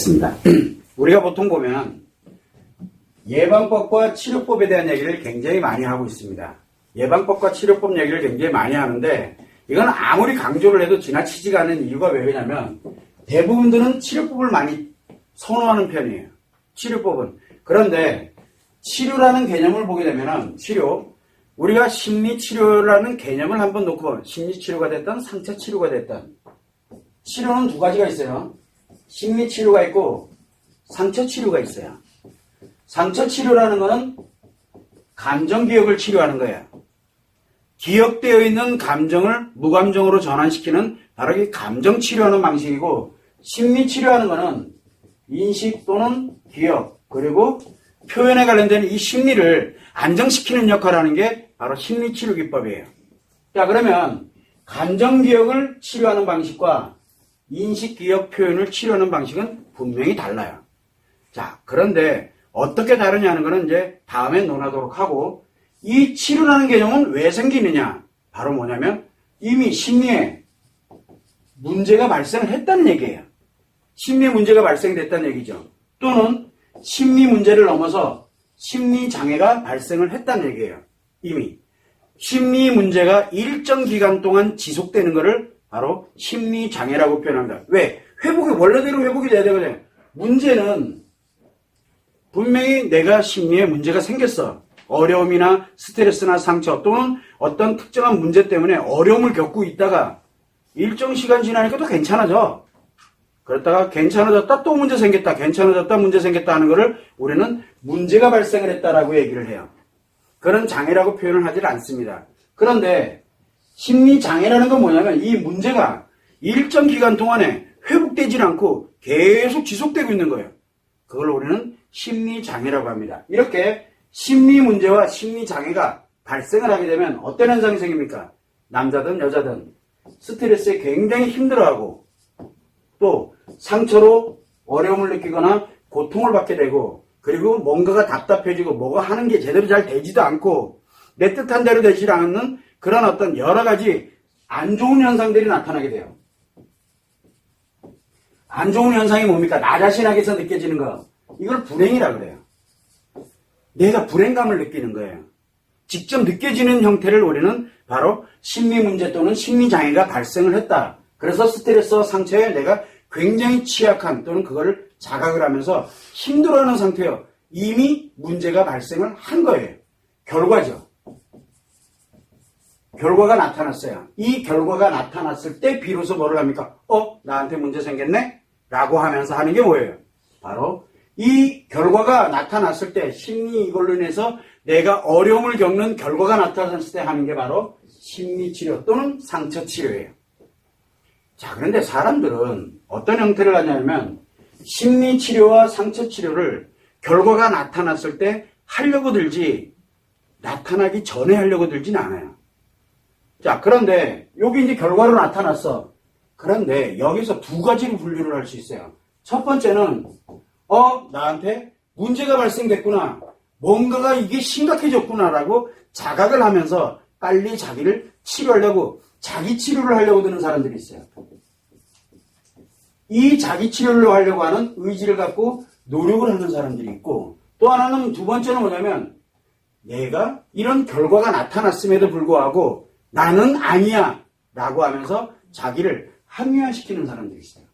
하겠습니다. 우리가 보통 보면 예방법과 치료법에 대한 얘기를 굉장히 많이 하고 있습니다. 예방법과 치료법 얘기를 굉장히 많이 하는데 이건 아무리 강조를 해도 지나치지가 않은 이유가 왜 그러냐면 대부분들은 치료법을 많이 선호하는 편이에요. 치료법은. 그런데 치료라는 개념을 보게 되면 우리가 심리치료라는 개념을 한번 놓고 보면 심리치료가 됐든 상처치료가 됐든 치료는 두 가지가 있어요. 심리치료가 있고 상처치료가 있어요. 상처치료라는 거는 감정기억을 치료하는 거예요. 기억되어 있는 감정을 무감정으로 전환시키는 바로 이 감정치료하는 방식이고, 심리치료하는 거는 인식 또는 기억 그리고 표현에 관련된 이 심리를 안정시키는 역할을 하는 게 바로 심리치료 기법이에요. 자, 그러면 감정기억을 치료하는 방식과 인식, 기억, 표현을 치료하는 방식은 분명히 달라요. 자, 그런데 어떻게 다르냐는 거는 이제 다음에 논하도록 하고, 이 치료라는 개념은 왜 생기느냐? 바로 뭐냐면 이미 심리에 문제가 발생을 했다는 얘기예요. 심리에 문제가 발생됐다는 얘기죠. 또는 심리 문제를 넘어서 심리 장애가 발생을 했다는 얘기예요. 이미 심리 문제가 일정 기간 동안 지속되는 것을 바로 심리 장애라고 표현합니다. 왜? 원래대로 회복이 돼야 되거든요. 문제는 분명히 내가 심리에 문제가 생겼어. 어려움이나 스트레스나 상처 또는 어떤 특정한 문제 때문에 어려움을 겪고 있다가 일정 시간 지나니까 또 괜찮아져. 그러다가 괜찮아졌다 또 문제 생겼다. 괜찮아졌다 문제 생겼다 하는 것을 우리는 문제가 발생을 했다라고 얘기를 해요. 그런 장애라고 표현을 하질 않습니다. 그런데 심리장애라는 건 뭐냐면 이 문제가 일정 기간 동안에 회복되질 않고 계속 지속되고 있는 거예요. 그걸 우리는 심리장애라고 합니다. 이렇게 심리 문제와 심리장애가 발생을 하게 되면 어떤 현상이 생깁니까? 남자든 여자든 스트레스에 굉장히 힘들어하고 또 상처로 어려움을 느끼거나 고통을 받게 되고, 그리고 뭔가가 답답해지고 뭐가 하는 게 제대로 잘 되지도 않고 내 뜻한 대로 되지 않는 그런 어떤 여러 가지 안 좋은 현상들이 나타나게 돼요. 안 좋은 현상이 뭡니까? 나 자신에게서 느껴지는 거. 이걸 불행이라 그래요. 내가 불행감을 느끼는 거예요. 직접 느껴지는 형태를 우리는 바로 심리 문제 또는 심리장애가 발생을 했다. 그래서 스트레스와 상처에 내가 굉장히 취약한 또는 그거를 자각을 하면서 힘들어하는 상태예요. 이미 문제가 발생을 한 거예요. 결과죠. 결과가 나타났어요. 이 결과가 나타났을 때 비로소 뭐를 합니까? 나한테 문제 생겼네? 라고 하면서 하는 게 뭐예요? 바로 이 결과가 나타났을 때 심리 이걸로 인해서 내가 어려움을 겪는 결과가 나타났을 때 하는 게 바로 심리치료 또는 상처치료예요. 자, 그런데 사람들은 어떤 형태를 하냐면 심리치료와 상처치료를 결과가 나타났을 때 하려고 들지 나타나기 전에 하려고 들진 않아요. 자, 그런데 여기 이제 결과로 나타났어. 그런데 여기서 두 가지로 분류를 할 수 있어요. 첫 번째는 나한테 문제가 발생됐구나. 뭔가가 이게 심각해졌구나라고 자각을 하면서 빨리 자기를 치료하려고 자기 치료를 하려고 드는 사람들이 있어요. 이 자기 치료를 하려고 하는 의지를 갖고 노력을 하는 사람들이 있고, 또 하나는 두 번째는 뭐냐면 내가 이런 결과가 나타났음에도 불구하고 나는 아니야 라고 하면서 자기를 합리화시키는 사람들이 있어요.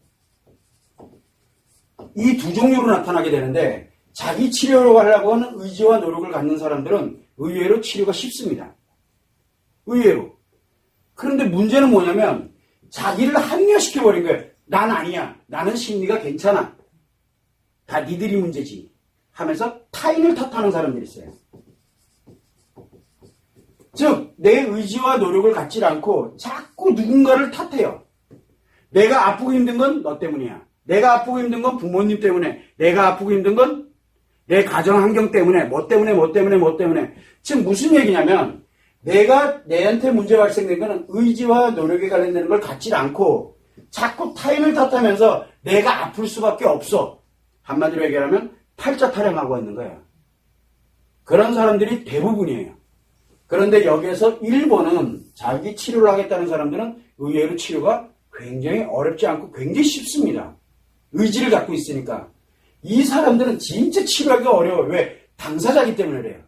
이 두 종류로 나타나게 되는데, 자기 치료를 하려고 하는 의지와 노력을 갖는 사람들은 의외로 치료가 쉽습니다. 의외로. 그런데 문제는 뭐냐면 자기를 합리화시켜버린 거예요. 난 아니야. 나는 심리가 괜찮아. 다 니들이 문제지 하면서 타인을 탓하는 사람들이 있어요. 즉 내 의지와 노력을 갖지 않고 자꾸 누군가를 탓해요. 내가 아프고 힘든 건 너 때문이야. 내가 아프고 힘든 건 부모님 때문에, 내가 아프고 힘든 건 내 가정 환경 때문에, 뭐 때문에. 지금 무슨 얘기냐면 내한테 문제 발생된 거는 의지와 노력에 관련되는 걸 갖지 않고 자꾸 타인을 탓하면서 내가 아플 수밖에 없어. 한마디로 얘기하면 팔자 타령하고 있는 거예요. 그런 사람들이 대부분이에요. 그런데 여기에서 일본은 자기 치료를 하겠다는 사람들은 의외로 치료가 굉장히 어렵지 않고 굉장히 쉽습니다. 의지를 갖고 있으니까. 이 사람들은 진짜 치료하기가 어려워요. 왜? 당사자기 때문에 그래요.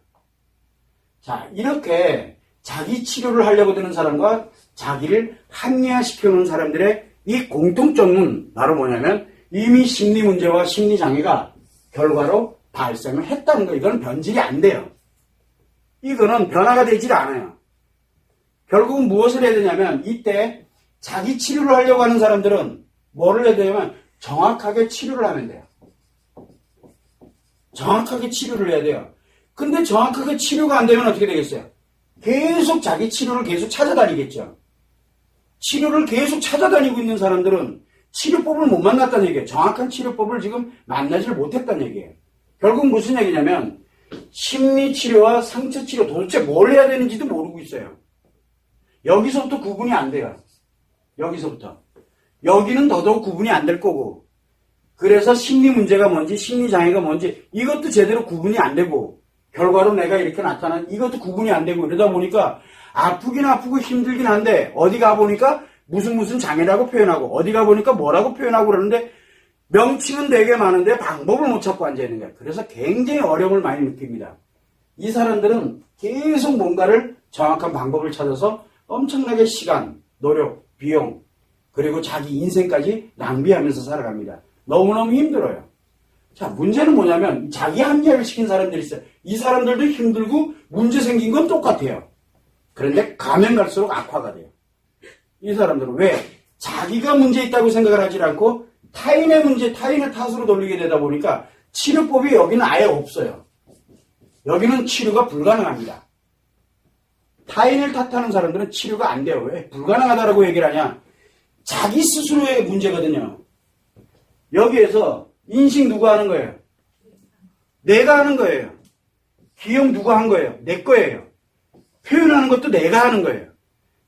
자, 이렇게 자기 치료를 하려고 드는 사람과 자기를 합리화시켜놓은 사람들의 이 공통점은 바로 뭐냐면 이미 심리 문제와 심리 장애가 결과로 발생을 했다는 거. 이거는 변질이 안 돼요. 이거는 변화가 되질 않아요. 결국은 무엇을 해야 되냐면 이때 자기 치료를 하려고 하는 사람들은 뭐를 해야 되냐면 정확하게 치료를 하면 돼요. 정확하게 치료를 해야 돼요. 근데 정확하게 치료가 안 되면 어떻게 되겠어요? 계속 자기 치료를 계속 찾아다니겠죠. 치료를 계속 찾아다니고 있는 사람들은 치료법을 못 만났다는 얘기예요. 정확한 치료법을 지금 만나지를 못했다는 얘기예요. 결국 무슨 얘기냐면 심리치료와 상처치료 도대체 뭘 해야 되는지도 모르고 있어요. 여기서부터 구분이 안 돼요. 여기서부터. 여기는 더더욱 구분이 안 될 거고 그래서 심리 문제가 뭔지 심리 장애가 뭔지 이것도 제대로 구분이 안 되고 결과로 내가 이렇게 나타난 이것도 구분이 안 되고 이러다 보니까 아프긴 아프고 힘들긴 한데 어디 가보니까 무슨 장애라고 표현하고 어디 가보니까 뭐라고 표현하고 그러는데 명칭은 되게 많은데 방법을 못 찾고 앉아있는 거야. 그래서 굉장히 어려움을 많이 느낍니다. 이 사람들은 계속 뭔가를 정확한 방법을 찾아서 엄청나게 시간, 노력, 비용 그리고 자기 인생까지 낭비하면서 살아갑니다. 너무너무 힘들어요. 자, 문제는 뭐냐면 자기 합리화를 시킨 사람들이 있어요. 이 사람들도 힘들고 문제 생긴 건 똑같아요. 그런데 가면 갈수록 악화가 돼요. 이 사람들은 왜? 자기가 문제 있다고 생각을 하지 않고 타인의 문제, 타인의 탓으로 돌리게 되다 보니까 치료법이 여기는 아예 없어요. 여기는 치료가 불가능합니다. 타인을 탓하는 사람들은 치료가 안 돼요. 왜? 불가능하다라고 얘기를 하냐? 자기 스스로의 문제거든요. 여기에서 인식 누가 하는 거예요? 내가 하는 거예요. 기억 누가 한 거예요? 내 거예요. 표현하는 것도 내가 하는 거예요.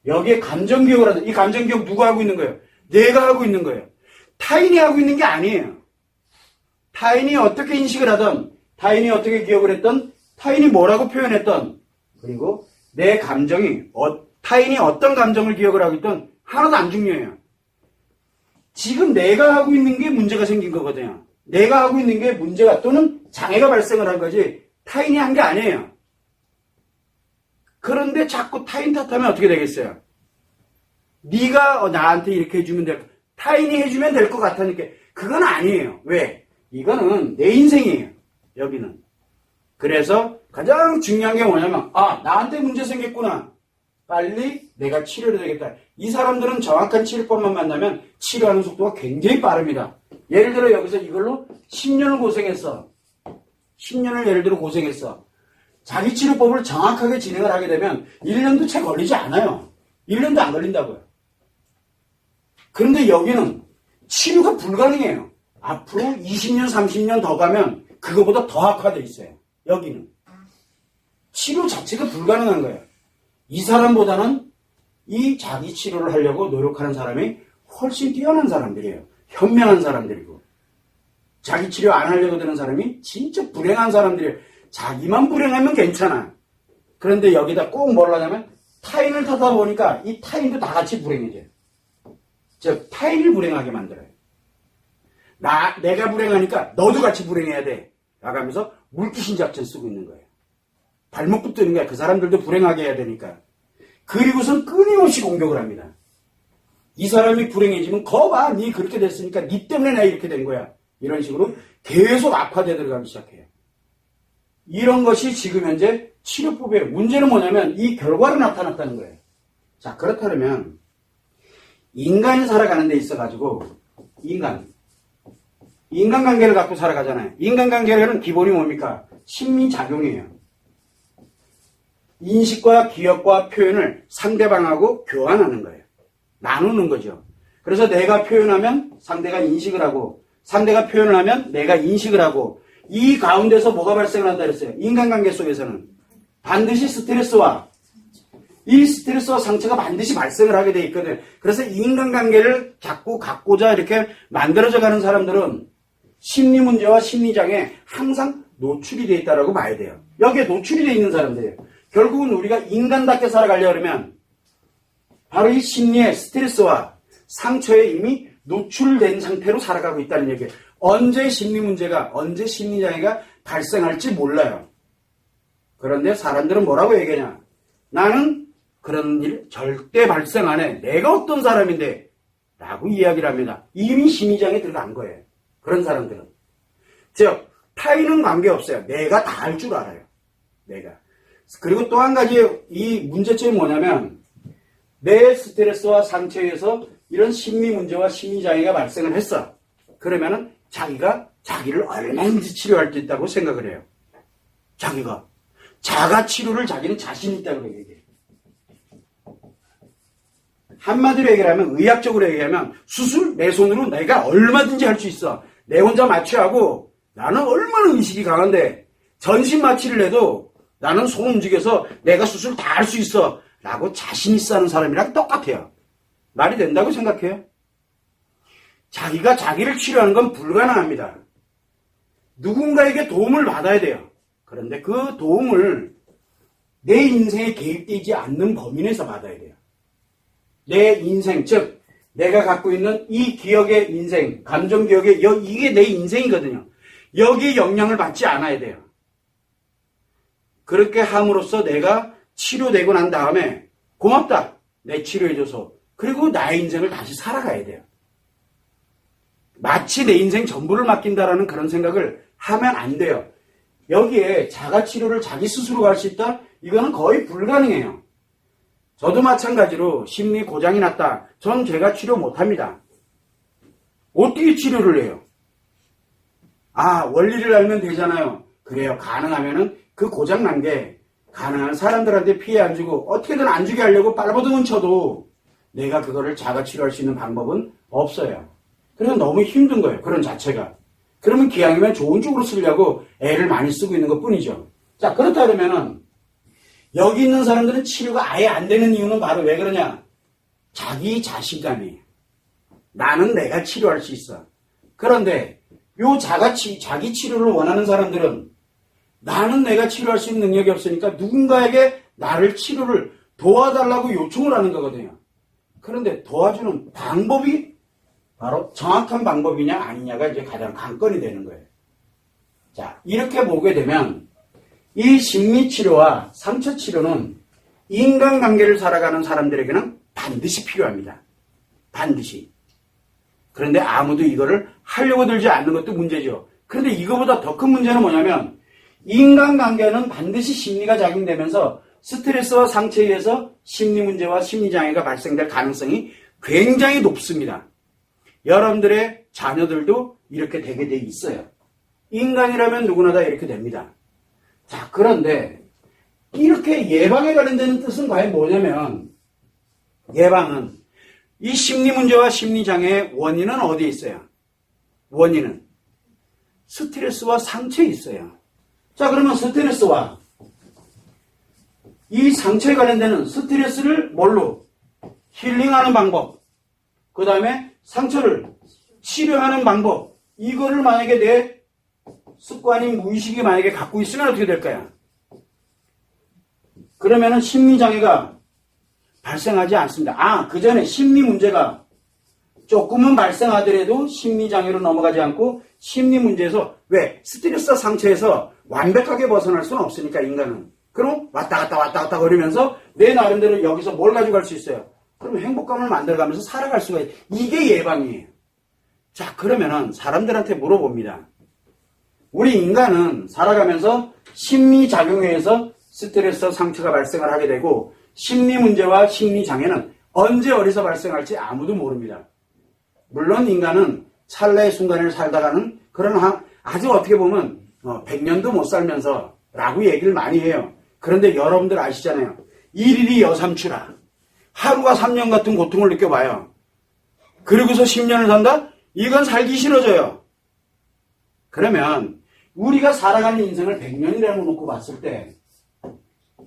여기에 감정기억을 하든 이 감정기억 누가 하고 있는 거예요? 내가 하고 있는 거예요. 타인이 하고 있는 게 아니에요. 타인이 어떻게 인식을 하든 타인이 어떻게 기억을 했든 타인이 뭐라고 표현했든 그리고 내 감정이 타인이 어떤 감정을 기억을 하고 있든 하나도 안 중요해요. 지금 내가 하고 있는 게 문제가 생긴 거거든요. 내가 하고 있는 게 문제가 또는 장애가 발생을 한 거지 타인이 한 게 아니에요. 그런데 자꾸 타인 탓하면 어떻게 되겠어요? 네가 나한테 이렇게 해주면 타인이 해주면 될 것 같으니까 그건 아니에요. 왜? 이거는 내 인생이에요. 여기는. 그래서 가장 중요한 게 뭐냐면 나한테 문제 생겼구나. 빨리 내가 치료를 해야겠다. 이 사람들은 정확한 치료법만 만나면 치료하는 속도가 굉장히 빠릅니다. 예를 들어 여기서 이걸로 10년을 고생했어. 10년을 예를 들어 고생했어. 자기 치료법을 정확하게 진행을 하게 되면 1년도 채 걸리지 않아요. 1년도 안 걸린다고요. 그런데 여기는 치료가 불가능해요. 앞으로 20년, 30년 더 가면 그거보다 더 악화되어 있어요. 여기는. 치료 자체가 불가능한 거예요. 이 사람보다는 이 자기 치료를 하려고 노력하는 사람이 훨씬 뛰어난 사람들이에요. 현명한 사람들이고. 자기 치료 안 하려고 드는 사람이 진짜 불행한 사람들이에요. 자기만 불행하면 괜찮아. 그런데 여기다 꼭 뭘 하냐면 타인을 탓하다 보니까 이 타인도 다 같이 불행해져요. 즉 타인을 불행하게 만들어요. 내가 불행하니까 너도 같이 불행해야 돼. 나가면서 물귀신 작전 쓰고 있는 거예요. 발목 붙드는 거야. 그 사람들도 불행하게 해야 되니까. 그리고선 끊임없이 공격을 합니다. 이 사람이 불행해지면 거봐. 니 그렇게 됐으니까 니 때문에 나 이렇게 된 거야. 이런 식으로 계속 악화되어 들어가기 시작해요. 이런 것이 지금 현재 치료법이에요. 문제는 뭐냐면 이 결과로 나타났다는 거예요. 자, 그렇다면 인간이 살아가는 데 있어가지고 인간관계를 갖고 살아가잖아요. 인간관계는 기본이 뭡니까? 심리작용이에요. 인식과 기억과 표현을 상대방하고 교환하는 거예요. 나누는 거죠. 그래서 내가 표현하면 상대가 인식을 하고 상대가 표현을 하면 내가 인식을 하고 이 가운데서 뭐가 발생을 한다 그랬어요? 인간관계 속에서는 반드시 스트레스와 상처가 반드시 발생을 하게 돼 있거든. 그래서 인간관계를 자꾸 갖고자 이렇게 만들어져 가는 사람들은 심리 문제와 심리장애 항상 노출이 돼 있다고 봐야 돼요. 여기에 노출이 돼 있는 사람들이에요. 결국은 우리가 인간답게 살아가려고 하면 바로 이 심리의 스트레스와 상처에 이미 노출된 상태로 살아가고 있다는 얘기예요. 언제 심리 문제가, 언제 심리장애가 발생할지 몰라요. 그런데 사람들은 뭐라고 얘기하냐? 나는 그런 일 절대 발생 안 해. 내가 어떤 사람인데? 라고 이야기를 합니다. 이미 심리장애에 들어간 거예요. 그런 사람들은. 즉, 타인은 관계없어요. 내가 다 할 줄 알아요. 내가. 그리고 또 한 가지 이 문제점이 뭐냐면 내 스트레스와 상처에서 이런 심리 문제와 심리장애가 발생을 했어. 그러면은 자기가 자기를 얼마든지 치료할 수 있다고 생각을 해요. 자기가. 자가 치료를 자기는 자신 있다고 얘기해요. 한마디로 얘기하면, 의학적으로 얘기하면 수술 내 손으로 내가 얼마든지 할 수 있어. 내 혼자 마취하고 나는 얼마나 의식이 강한데 전신 마취를 해도 나는 손 움직여서 내가 수술 다 할 수 있어. 라고 자신 있어 하는 사람이랑 똑같아요. 말이 된다고 생각해요? 자기가 자기를 치료하는 건 불가능합니다. 누군가에게 도움을 받아야 돼요. 그런데 그 도움을 내 인생에 개입되지 않는 범위 내에서 받아야 돼요. 내 인생, 즉 내가 갖고 있는 이 기억의 인생, 감정 기억의 이게 내 인생이거든요. 여기에 영향을 받지 않아야 돼요. 그렇게 함으로써 내가 치료되고 난 다음에 고맙다. 내 치료해줘서. 그리고 나의 인생을 다시 살아가야 돼요. 마치 내 인생 전부를 맡긴다라는 그런 생각을 하면 안 돼요. 여기에 자가치료를 자기 스스로 할 수 있다? 이거는 거의 불가능해요. 저도 마찬가지로 심리 고장이 났다. 전 제가 치료 못합니다. 어떻게 치료를 해요? 아, 원리를 알면 되잖아요. 그래요. 가능하면은 그 고장 난 게 가능한 사람들한테 피해 안 주고 어떻게든 안 주게 하려고 빨버둥은 쳐도 내가 그거를 자가치료할 수 있는 방법은 없어요. 그래서 너무 힘든 거예요. 그런 자체가. 그러면 기왕이면 좋은 쪽으로 쓰려고 애를 많이 쓰고 있는 것 뿐이죠. 자, 그렇다 그러면은 여기 있는 사람들은 치료가 아예 안 되는 이유는 바로 왜 그러냐? 자기 자신감이에요. 나는 내가 치료할 수 있어. 그런데 요 자기 치료를 원하는 사람들은 나는 내가 치료할 수 있는 능력이 없으니까 누군가에게 나를 치료를 도와달라고 요청을 하는 거거든요. 그런데 도와주는 방법이 바로 정확한 방법이냐 아니냐가 이제 가장 관건이 되는 거예요. 자, 이렇게 보게 되면 이 심리치료와 상처치료는 인간관계를 살아가는 사람들에게는 반드시 필요합니다. 반드시. 그런데 아무도 이거를 하려고 들지 않는 것도 문제죠. 그런데 이거보다 더 큰 문제는 뭐냐면 인간관계는 반드시 심리가 작용되면서 스트레스와 상처에 의해서 심리 문제와 심리장애가 발생될 가능성이 굉장히 높습니다. 여러분들의 자녀들도 이렇게 되게 돼 있어요. 인간이라면 누구나 다 이렇게 됩니다. 자, 그런데 이렇게 예방에 관련되는 뜻은 과연 뭐냐면 예방은 이 심리 문제와 심리장애의 원인은 어디에 있어요? 원인은 스트레스와 상처에 있어요. 자, 그러면 스트레스와 이 상처에 관련되는 스트레스를 뭘로? 힐링하는 방법, 그 다음에 상처를 치료하는 방법, 이거를 만약에 내 습관인 무의식이 만약에 갖고 있으면 어떻게 될까요? 그러면은 심리장애가 발생하지 않습니다. 아, 그 전에 심리 문제가 조금은 발생하더라도 심리장애로 넘어가지 않고 심리 문제에서 왜? 스트레스와 상처에서 완벽하게 벗어날 수는 없으니까 인간은. 그럼 왔다 갔다 거리면서 내 나름대로 여기서 뭘 가져갈 수 있어요? 그럼 행복감을 만들어가면서 살아갈 수가 있어요. 이게 예방이에요. 자, 그러면은 사람들한테 물어봅니다. 우리 인간은 살아가면서 심리작용에 의해서 스트레스와 상처가 발생을 하게 되고 심리 문제와 심리 장애는 언제 어디서 발생할지 아무도 모릅니다. 물론 인간은 찰나의 순간을 살다가는 그런 아주 어떻게 보면 100년도 못 살면서 라고 얘기를 많이 해요. 그런데 여러분들 아시잖아요. 일일이 여삼추라. 하루가 3년 같은 고통을 느껴봐요. 그리고서 10년을 산다? 이건 살기 싫어져요. 그러면 우리가 살아가는 인생을 100년이라고 놓고 봤을 때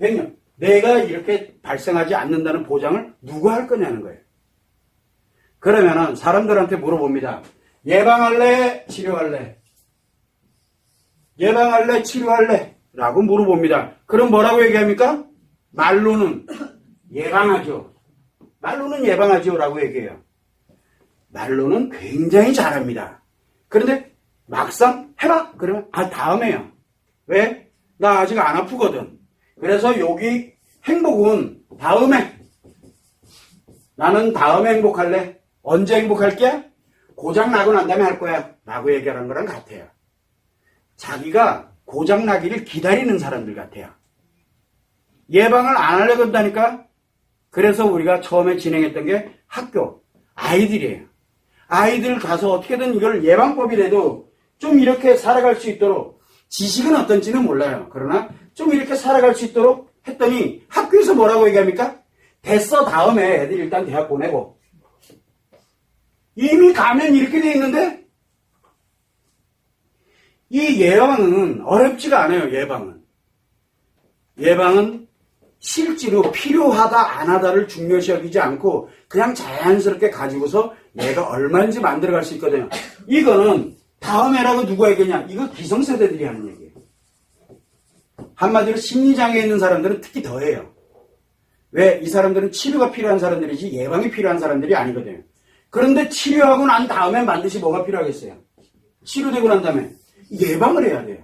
100년. 내가 이렇게 발생하지 않는다는 보장을 누가 할 거냐는 거예요. 그러면은 사람들한테 물어봅니다. 예방할래? 치료할래? 예방할래? 치료할래? 라고 물어봅니다. 그럼 뭐라고 얘기합니까? 말로는 예방하죠. 말로는 예방하죠. 라고 얘기해요. 말로는 굉장히 잘합니다. 그런데 막상 해봐? 그러면 다음에요. 왜? 나 아직 안 아프거든. 그래서 여기 행복은 다음에. 나는 다음에 행복할래. 언제 행복할게? 고장 나고 난 다음에 할 거야. 라고 얘기하는 거랑 같아요. 자기가 고장 나기를 기다리는 사람들 같아요. 예방을 안 하려고 한다니까? 그래서 우리가 처음에 진행했던 게 학교, 아이들이에요. 아이들 가서 어떻게든 이걸 예방법이라도 좀 이렇게 살아갈 수 있도록, 지식은 어떤지는 몰라요. 그러나 좀 이렇게 살아갈 수 있도록 했더니 학교에서 뭐라고 얘기합니까? 됐어, 다음에 애들 일단 대학 보내고. 이미 가면 이렇게 돼 있는데 이 예방은 어렵지가 않아요. 예방은 실제로 필요하다 안 하다를 중요시 여기지 않고 그냥 자연스럽게 가지고서 내가 얼마인지 만들어갈 수 있거든요. 이거는 다음에라고 누가 얘기하냐? 이거 기성세대들이 하는 얘기예요. 한마디로 심리장애 있는 사람들은 특히 더해요. 왜? 이 사람들은 치료가 필요한 사람들이지 예방이 필요한 사람들이 아니거든요. 그런데 치료하고 난 다음에 반드시 뭐가 필요하겠어요? 치료되고 난 다음에 예방을 해야 돼요.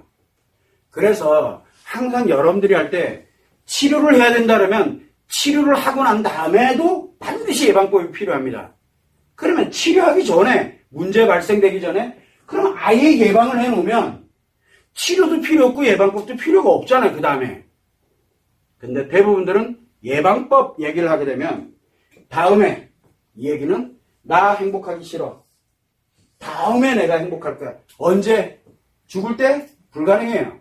그래서 항상 여러분들이 할 때 치료를 해야 된다 그러면 치료를 하고 난 다음에도 반드시 예방법이 필요합니다. 그러면 치료하기 전에, 문제 발생되기 전에 그럼 아예 예방을 해놓으면 치료도 필요 없고 예방법도 필요가 없잖아요. 그 다음에. 근데 대부분들은 예방법 얘기를 하게 되면 다음에 이 얘기는 나 행복하기 싫어. 다음에 내가 행복할 거야. 언제? 죽을 때? 불가능해요.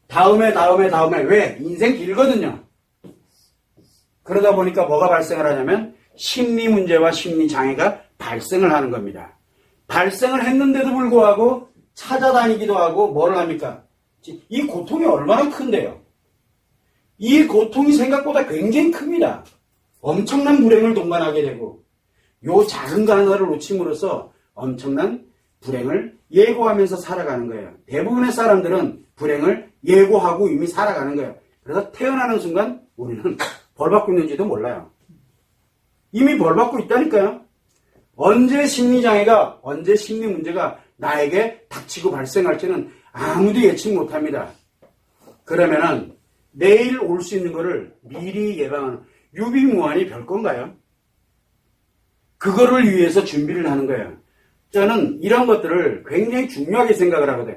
다음에. 왜? 인생 길거든요. 그러다 보니까 뭐가 발생을 하냐면 심리 문제와 심리 장애가 발생을 하는 겁니다. 발생을 했는데도 불구하고 찾아다니기도 하고 뭐를 합니까? 이 고통이 얼마나 큰데요. 이 고통이 생각보다 굉장히 큽니다. 엄청난 불행을 동반하게 되고 요 작은 거 하나를 놓침으로써 엄청난 불행을 예고하면서 살아가는 거예요. 대부분의 사람들은 불행을 예고하고 이미 살아가는 거예요. 그래서 태어나는 순간 우리는 벌 받고 있는지도 몰라요. 이미 벌 받고 있다니까요. 언제 심리장애가, 언제 심리 문제가 나에게 닥치고 발생할지는 아무도 예측 못합니다. 그러면은 내일 올 수 있는 거를 미리 예방하는 유비무환이 별건가요? 그거를 위해서 준비를 하는 거예요. 저는 이런 것들을 굉장히 중요하게 생각을 하거든요.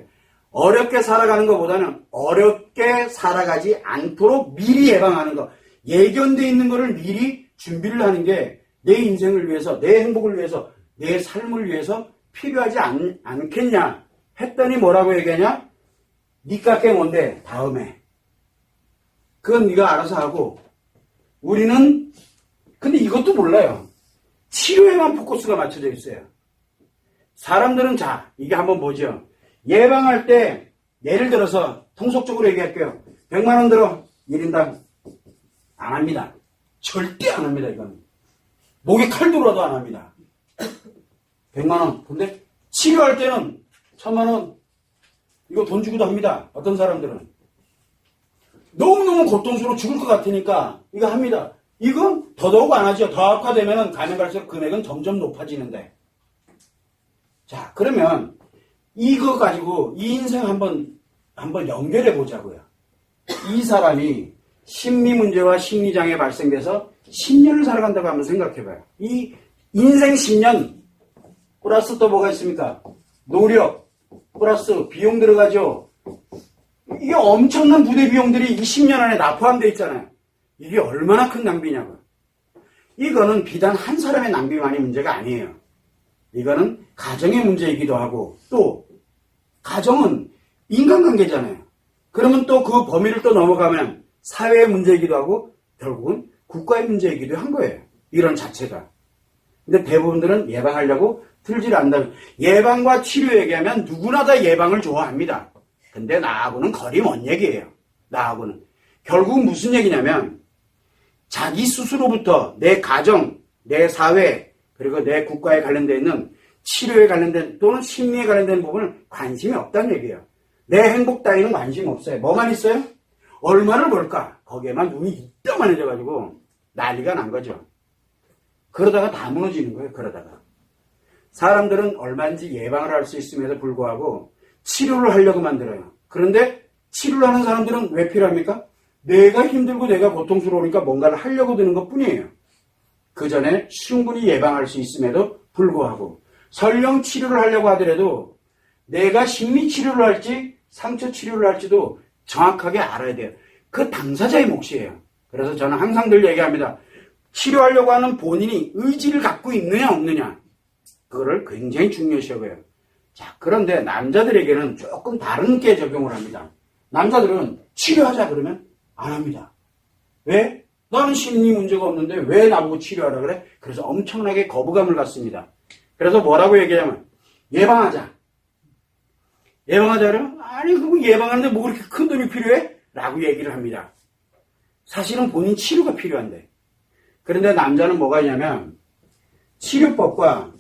어렵게 살아가는 것보다는 어렵게 살아가지 않도록 미리 예방하는 것. 예견되어 있는 거를 미리 준비를 하는 게 내 인생을 위해서, 내 행복을 위해서, 내 삶을 위해서 필요하지 않겠냐 했더니 뭐라고 얘기하냐? 니까 게 뭔데? 다음에. 그건 네가 알아서 하고 우리는 근데 이것도 몰라요. 치료에만 포커스가 맞춰져 있어요. 사람들은 자, 이게 한번 보죠. 예방할 때 예를 들어서 통속적으로 얘기할게요. 100만 원 들어 1인당 안 합니다. 절대 안 합니다. 이건 목에 칼 들어와도 안 합니다. 100만 원. 근데 치료할 때는 1000만 원 이거 돈 주고도 합니다. 어떤 사람들은 너무너무 고통스러워 죽을 것 같으니까 이거 합니다. 이건 더더욱 안 하죠. 더 악화되면 가면 갈수록 금액은 점점 높아지는데. 자, 그러면 이거 가지고 이 인생 한번 연결해 보자고요. 이 사람이 심리 문제와 심리장애 발생돼서 10년을 살아간다고 한번 생각해봐요. 이 인생 10년 플러스 또 뭐가 있습니까? 노력 플러스 비용 들어가죠. 이게 엄청난 부대 비용들이 20년 안에 다 포함되어 있잖아요. 이게 얼마나 큰 낭비냐고요. 이거는 비단 한 사람의 낭비만이 문제가 아니에요. 이거는 가정의 문제이기도 하고 또 가정은 인간관계잖아요. 그러면 또 그 범위를 또 넘어가면 사회의 문제이기도 하고 결국은 국가의 문제이기도 한 거예요. 이런 자체가. 근데 대부분들은 예방하려고 틀질 않는다. 예방과 치료 얘기하면 누구나 다 예방을 좋아합니다. 근데 나하고는 거리 먼 얘기예요. 나하고는. 결국 무슨 얘기냐면 자기 스스로부터 내 가정, 내 사회, 그리고 내 국가에 관련되어 있는 치료에 관련된 또는 심리에 관련된 부분은 관심이 없다는 얘기예요. 내 행복 따위는 관심 없어요. 뭐만 있어요? 얼마를 벌까? 거기에만 눈이 이따만해져가지고 난리가 난 거죠. 그러다가 다 무너지는 거예요. 그러다가. 사람들은 얼마든지 예방을 할 수 있음에도 불구하고 치료를 하려고 만들어요. 그런데 치료를 하는 사람들은 왜 필요합니까? 내가 힘들고 내가 고통스러우니까 뭔가를 하려고 드는 것 뿐이에요. 그 전에 충분히 예방할 수 있음에도 불구하고 설령 치료를 하려고 하더라도 내가 심리치료를 할지 상처치료를 할지도 정확하게 알아야 돼요. 그 당사자의 몫이에요. 그래서 저는 항상 늘 얘기합니다. 치료하려고 하는 본인이 의지를 갖고 있느냐 없느냐 그거를 굉장히 중요시 여겨요. 자, 그런데 남자들에게는 조금 다른 게 적용을 합니다. 남자들은 치료하자 그러면 안 합니다. 왜? 나는 심리 문제가 없는데 왜 나보고 치료하라 그래? 그래서 엄청나게 거부감을 갖습니다. 그래서 뭐라고 얘기하면 예방하자. 예방하자 그러면 아니 그거 예방하는데 뭐 그렇게 큰 돈이 필요해? 라고 얘기를 합니다. 사실은 본인 치료가 필요한데. 그런데 남자는 뭐가 있냐면 치료법과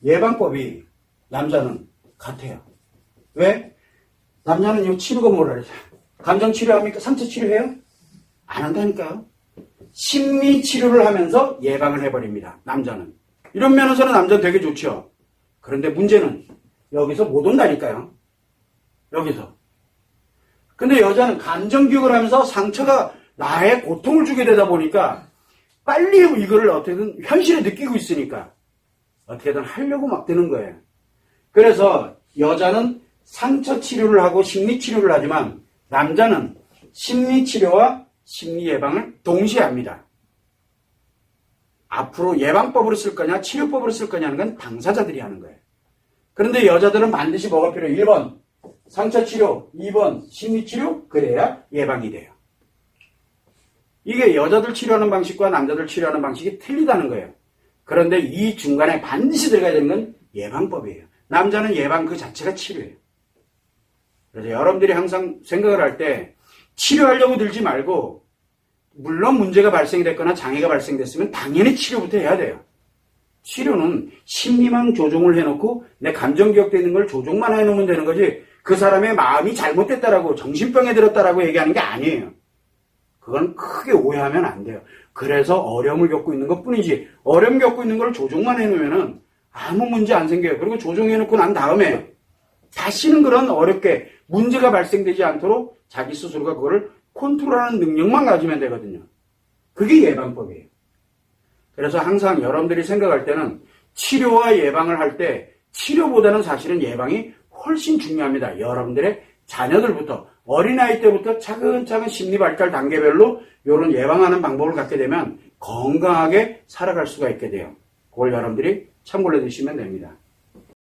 예방법이 남자는 같아요. 왜? 남자는 이 치료가 뭐라 그러죠? 감정 치료합니까? 상처 치료해요? 안 한다니까요. 심리 치료를 하면서 예방을 해버립니다. 남자는. 이런 면에서는 남자는 되게 좋죠. 그런데 문제는 여기서 못 온다니까요. 여기서. 근데 여자는 감정교육을 하면서 상처가 나의 고통을 주게 되다 보니까 빨리 이거를 어떻게든 현실에 느끼고 있으니까 어떻게든 하려고 막 드는 거예요. 그래서 여자는 상처 치료를 하고 심리 치료를 하지만 남자는 심리 치료와 심리 예방을 동시에 합니다. 앞으로 예방법으로 쓸 거냐 치료법으로 쓸 거냐는 건 당사자들이 하는 거예요. 그런데 여자들은 반드시 뭐가 필요해요? 1번 상처 치료, 2번 심리 치료, 그래야 예방이 돼요. 이게 여자들 치료하는 방식과 남자들 치료하는 방식이 틀리다는 거예요. 그런데 이 중간에 반드시 들어가야 되는 건 예방법이에요. 남자는 예방 그 자체가 치료예요. 그래서 여러분들이 항상 생각을 할 때 치료하려고 들지 말고 물론 문제가 발생됐거나 장애가 발생됐으면 당연히 치료부터 해야 돼요. 치료는 심리만 조종을 해놓고 내 감정 기억되어 있는 걸 조종만 해놓으면 되는 거지 그 사람의 마음이 잘못됐다라고 정신병에 들었다라고 얘기하는 게 아니에요. 그건 크게 오해하면 안 돼요. 그래서 어려움을 겪고 있는 것 뿐이지 어려움 겪고 있는 걸 조종만 해놓으면 아무 문제 안 생겨요. 그리고 조종해놓고 난 다음에 다시는 그런 어렵게 문제가 발생되지 않도록 자기 스스로가 그거를 컨트롤하는 능력만 가지면 되거든요. 그게 예방법이에요. 그래서 항상 여러분들이 생각할 때는 치료와 예방을 할 때 치료보다는 사실은 예방이 훨씬 중요합니다. 여러분들의 자녀들부터 어린아이 때부터 차근차근 심리발달 단계별로 이런 예방하는 방법을 갖게 되면 건강하게 살아갈 수가 있게 돼요. 그걸 여러분들이 참고로 해두시면 됩니다.